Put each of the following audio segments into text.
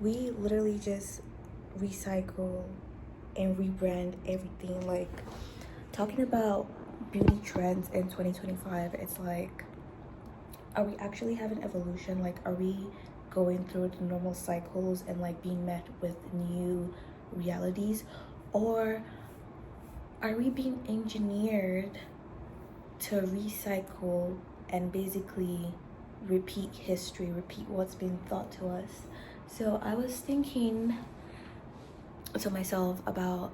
we literally just recycle and rebrand everything. Like, talking about beauty trends in 2025, it's like, are we actually having evolution? Like, are we going through the normal cycles and like being met with new realities? Or are we being engineered to recycle and basically repeat history, repeat what's been thought to us? So I was thinking to myself about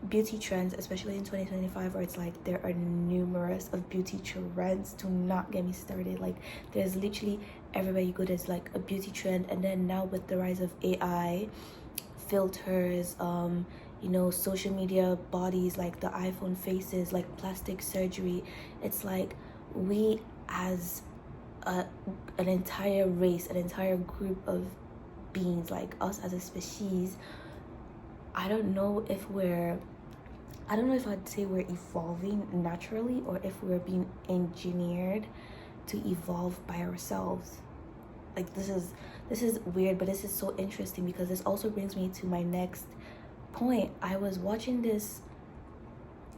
beauty trends, especially in 2025, where it's like there are numerous of beauty trends. Do not get me started. Like, there's literally everywhere you go, there's like a beauty trend. And then now with the rise of AI, filters, social media bodies, like the iPhone faces, like plastic surgery, it's like we as an entire race, an entire group of beings, like us as a species, I don't know if I'd say we're evolving naturally, or if we're being engineered to evolve by ourselves. Like, this is weird, but this is so interesting, because this also brings me to my next point. I was watching this,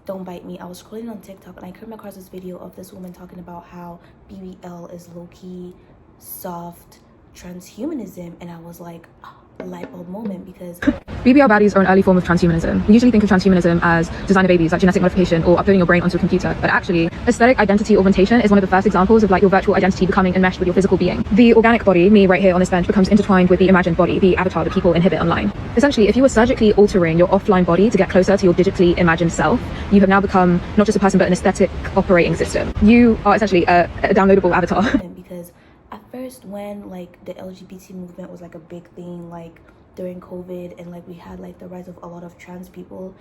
don't bite me, I was scrolling on TikTok, and I came across this video of this woman talking about how BBL is low-key soft transhumanism, and I was like, light bulb moment, because BBL baddies are an early form of transhumanism. We usually think of transhumanism as designer babies, like genetic modification or uploading your brain onto a computer. But actually, aesthetic identity augmentation is one of the first examples of like your virtual identity becoming enmeshed with your physical being. The organic body, me right here on this bench, becomes intertwined with the imagined body, the avatar that people inhabit online. Essentially, if you were surgically altering your offline body to get closer to your digitally imagined self, you have now become not just a person, but an aesthetic operating system. You are essentially a downloadable avatar. Because at first, when like the LGBT movement was like a big thing, like during COVID, and like we had like the rise of a lot of trans people,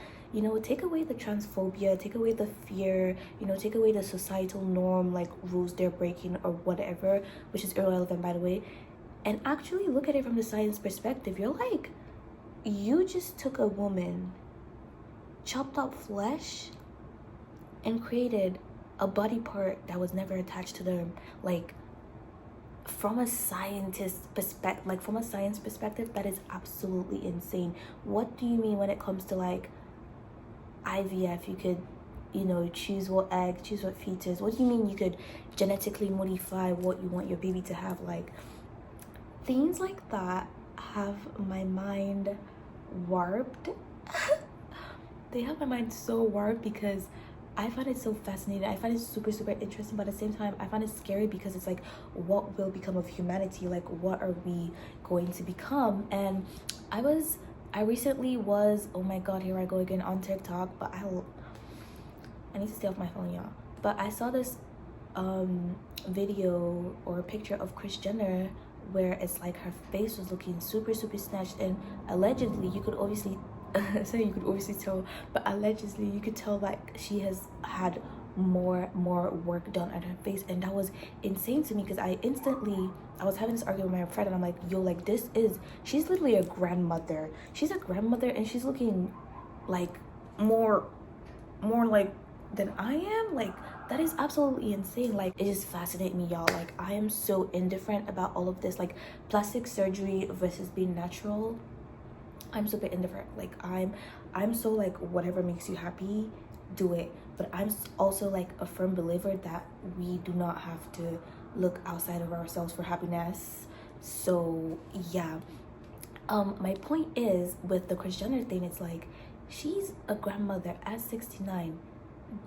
take away the transphobia, take away the fear, take away the societal norm, like rules they're breaking or whatever, which is irrelevant, by the way, and actually look at it from the science perspective. You're like, you just took a woman, chopped up flesh, and created a body part that was never attached to them. Like, from a science perspective, that is absolutely insane. What do you mean when it comes to like IVF? You could, choose what egg, choose what fetus. What do you mean you could genetically modify what you want your baby to have? Like, things like that have my mind warped. They have my mind so warped, because I find it so fascinating. I find it super, super interesting, but at the same time, I find it scary, because it's like, what will become of humanity? Like, what are we going to become? And I recently was, oh my god, here I go again, on TikTok, but I need to stay off my phone, y'all. But I saw this video or picture of Kris Jenner, where it's like her face was looking super, super snatched, and allegedly you could obviously so you could obviously tell, but allegedly you could tell that she has had more work done at her face. And that was insane to me, because I was having this argument with my friend, and I'm like, yo, like, she's literally a grandmother. She's a grandmother, and she's looking like more like than I am. Like, that is absolutely insane. Like, it just fascinates me, y'all. Like, I am so indifferent about all of this, like plastic surgery versus being natural. I'm super indifferent. Like, I'm so like, whatever makes you happy, do it. But I'm also like a firm believer that we do not have to look outside of ourselves for happiness. So yeah, my point is, with the Kris Jenner thing, it's like, she's a grandmother at 69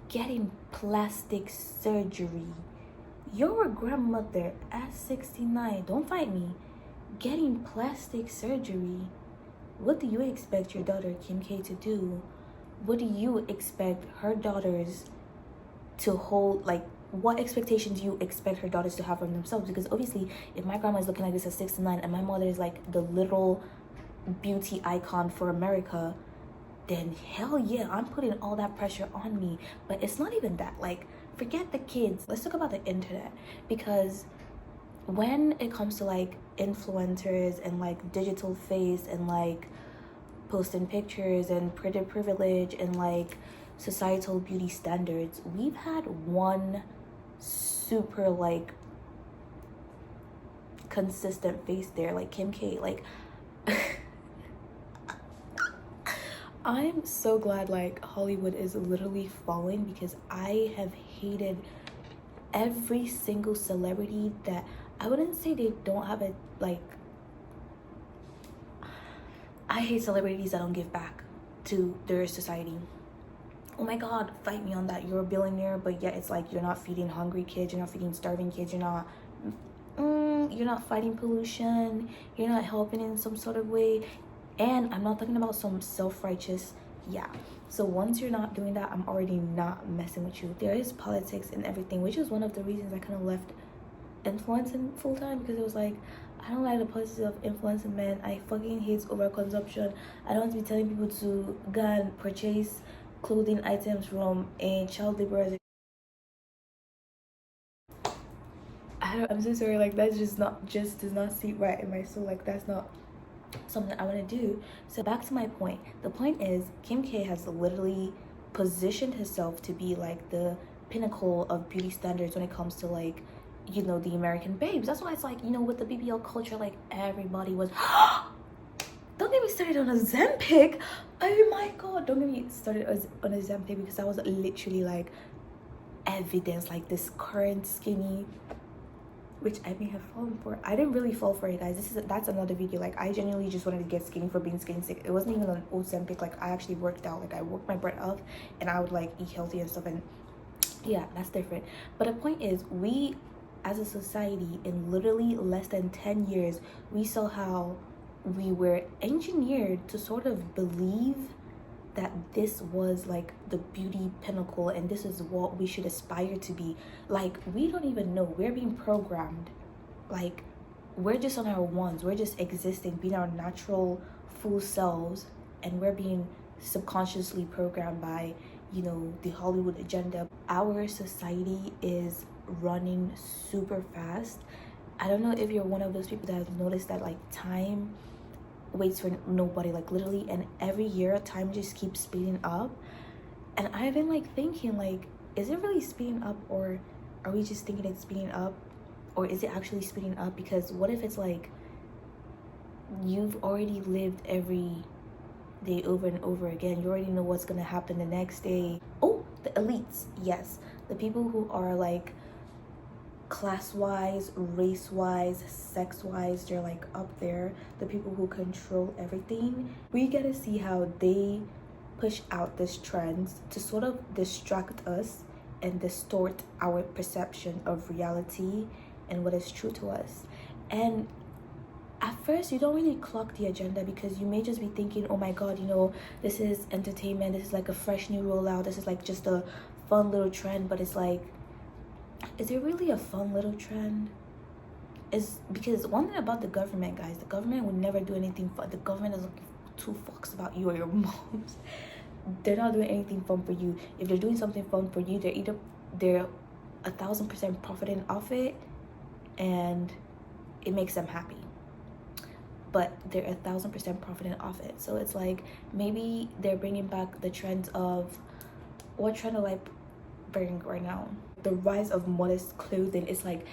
getting plastic surgery. You're a grandmother at 69, don't fight me, getting plastic surgery. What do you expect your daughter Kim K to do? What do you expect her daughters to hold? Like, what expectations do you expect her daughters to have from themselves? Because obviously, if my grandma is looking like this at 69, and my mother is like the literal beauty icon for America, then hell yeah, I'm putting all that pressure on me. But it's not even that. Like, forget the kids. Let's talk about the internet. Because when it comes to like influencers and like digital face and like posting pictures and pretty privilege and like societal beauty standards, we've had one super like consistent face there, like Kim K. Like, I'm so glad like Hollywood is literally falling, because I have hated every single celebrity that, I wouldn't say they don't have it, like, I hate celebrities that don't give back to their society. Oh my god, fight me on that. You're a billionaire, but yet it's like you're not feeding hungry kids, you're not feeding starving kids, you're not fighting pollution, you're not helping in some sort of way. And I'm not talking about some self-righteous, yeah. So once you're not doing that, I'm already not messing with you. There is politics and everything, which is one of the reasons I kind of left influencing full-time, because it was like, I don't like the politics of influencing men. I fucking hate overconsumption. I don't want to be telling people to go and purchase clothing items from a child laborers. I'm so sorry, like that's just does not sit right in my soul. Like that's not something I want to do. So back to my point. The point is, Kim K has literally positioned herself to be like the pinnacle of beauty standards when it comes to like, you know, the American babes. That's why it's like, you know, with the BBL culture, like everybody was don't get me started on Ozempic. Oh my god, don't get me started on Ozempic, because I was literally like evidence, like this current skinny, which I may have fallen for. I didn't really fall for it, guys. That's another video. Like I genuinely just wanted to get skinny for being skinny sick. It wasn't even an Ozempic. Like I actually worked out. Like I worked my butt off, and I would like eat healthy and stuff, and yeah, that's different. But the point is, we as a society, in literally less than 10 years, we saw how we were engineered to sort of believe that this was like the beauty pinnacle and this is what we should aspire to be. Like we don't even know, we're being programmed. Like we're just on our ones, we're just existing, being our natural full selves, and we're being subconsciously programmed by, you know, the Hollywood agenda. Our society is running super fast. I don't know if you're one of those people that have noticed that like time waits for nobody, like literally, and every year time just keeps speeding up. And I've been like thinking, like, is it really speeding up, or are we just thinking it's speeding up, or is it actually speeding up? Because what if it's like you've already lived every day over and over again, you already know what's gonna happen the next day. Oh, the elites, yes, the people who are like class-wise, race-wise, sex-wise, they're like up there, the people who control everything. We get to see how they push out these trends to sort of distract us and distort our perception of reality and what is true to us. And at first you don't really clock the agenda, because you may just be thinking, oh my god, you know, this is entertainment, this is like a fresh new rollout, this is like just a fun little trend. But it's like, is it really a fun little trend? Is because one thing about the government, guys, the government would never do anything fun. The government is looking two fucks about you or your moms. They're not doing anything fun for you. If they're doing something fun for you, they're 1,000% profiting off it, and it makes them happy. But they're 1,000% profiting off it. So it's like, maybe they're bringing back the trends of, what trend are like bringing right now? The rise of modest clothing. It's like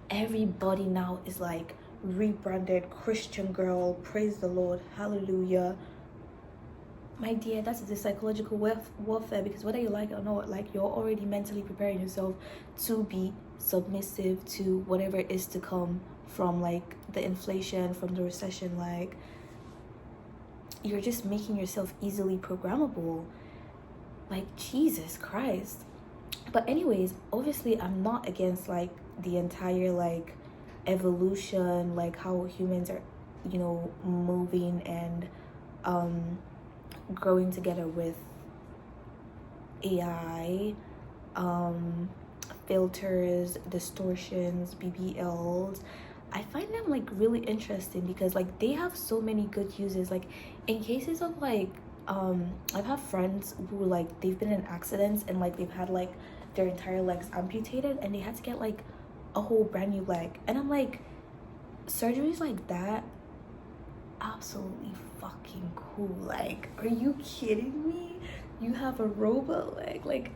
everybody now is like rebranded Christian girl, praise the Lord, hallelujah. My dear, that's the psychological warfare, because whether you like it or not, like you're already mentally preparing yourself to be submissive to whatever is to come from like the inflation, from the recession. Like you're just making yourself easily programmable. Like Jesus Christ. But anyways, obviously I'm not against like the entire like evolution, like how humans are, you know, moving and growing together with AI, filters, distortions, BBLs. I find them like really interesting, because like they have so many good uses. Like in cases of like I've had friends who like they've been in accidents and like they've had like their entire legs amputated, and they had to get like a whole brand new leg. And I'm like, surgeries like that, absolutely fucking cool. Like, are you kidding me? You have a robot leg. Like,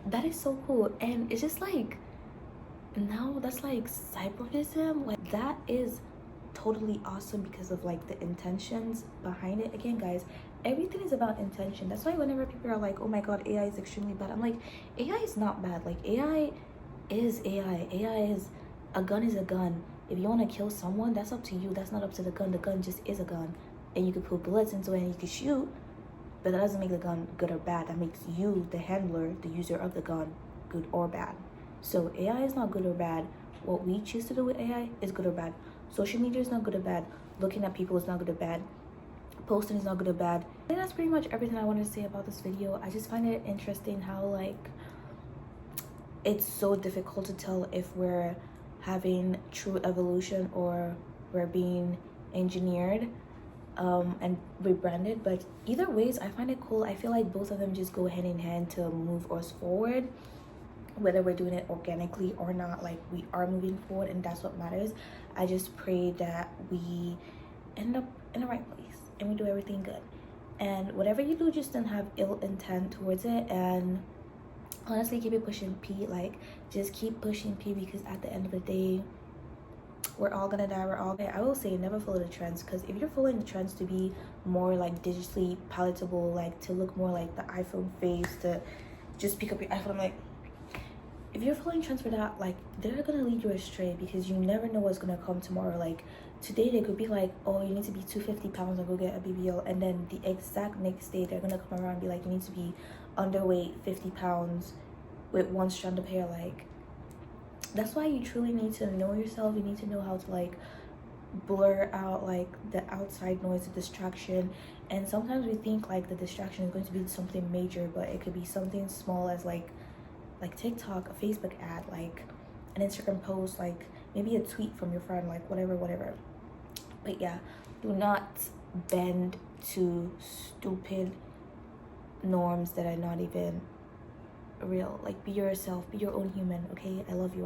that is so cool. And it's just like, now that's like cyborgism. Like that is totally awesome because of like the intentions behind it. Again, guys, everything is about intention. That's why whenever people are like, oh my god, AI is extremely bad, I'm like, AI is not bad. Like, AI is AI. AI is, a gun is a gun. If you want to kill someone, that's up to you. That's not up to the gun. The gun just is a gun, and you can put bullets into it and you can shoot, but that doesn't make the gun good or bad. That makes you, the handler, the user of the gun, good or bad. So AI is not good or bad. What we choose to do with AI is good or bad. Social media is not good or bad. Looking at people is not good or bad. Posting is not good or bad. I think that's pretty much everything I wanted to say about this video. I just find it interesting how like it's so difficult to tell if we're having true evolution or we're being engineered and rebranded. But either ways, I find it cool. I feel like both of them just go hand in hand to move us forward, whether we're doing it organically or not. Like, we are moving forward, and that's what matters. I just pray that we end up in the right place and we do everything good, and whatever you do, just don't have ill intent towards it. And honestly, keep it pushing, P. Like, just keep pushing, P, because at the end of the day, we're all gonna die. We're all, I will say, never follow the trends, because if you're following the trends to be more like digitally palatable, like to look more like the iPhone face, to just pick up your iPhone, I'm like, if you're following trends for that, like, they're gonna lead you astray, because you never know what's gonna come tomorrow. Like, today they could be like, oh, you need to be 250 pounds and go get a BBL, and then the exact next day they're gonna come around and be like, you need to be underweight 50 pounds with one strand of hair. Like, that's why you truly need to know yourself. You need to know how to like blur out like the outside noise, the distraction. And sometimes we think like the distraction is going to be something major, but it could be something small as like TikTok, a Facebook ad, like an Instagram post, like maybe a tweet from your friend, like whatever. But yeah, do not bend to stupid norms that are not even real. Like, be yourself, be your own human. Okay, I love you.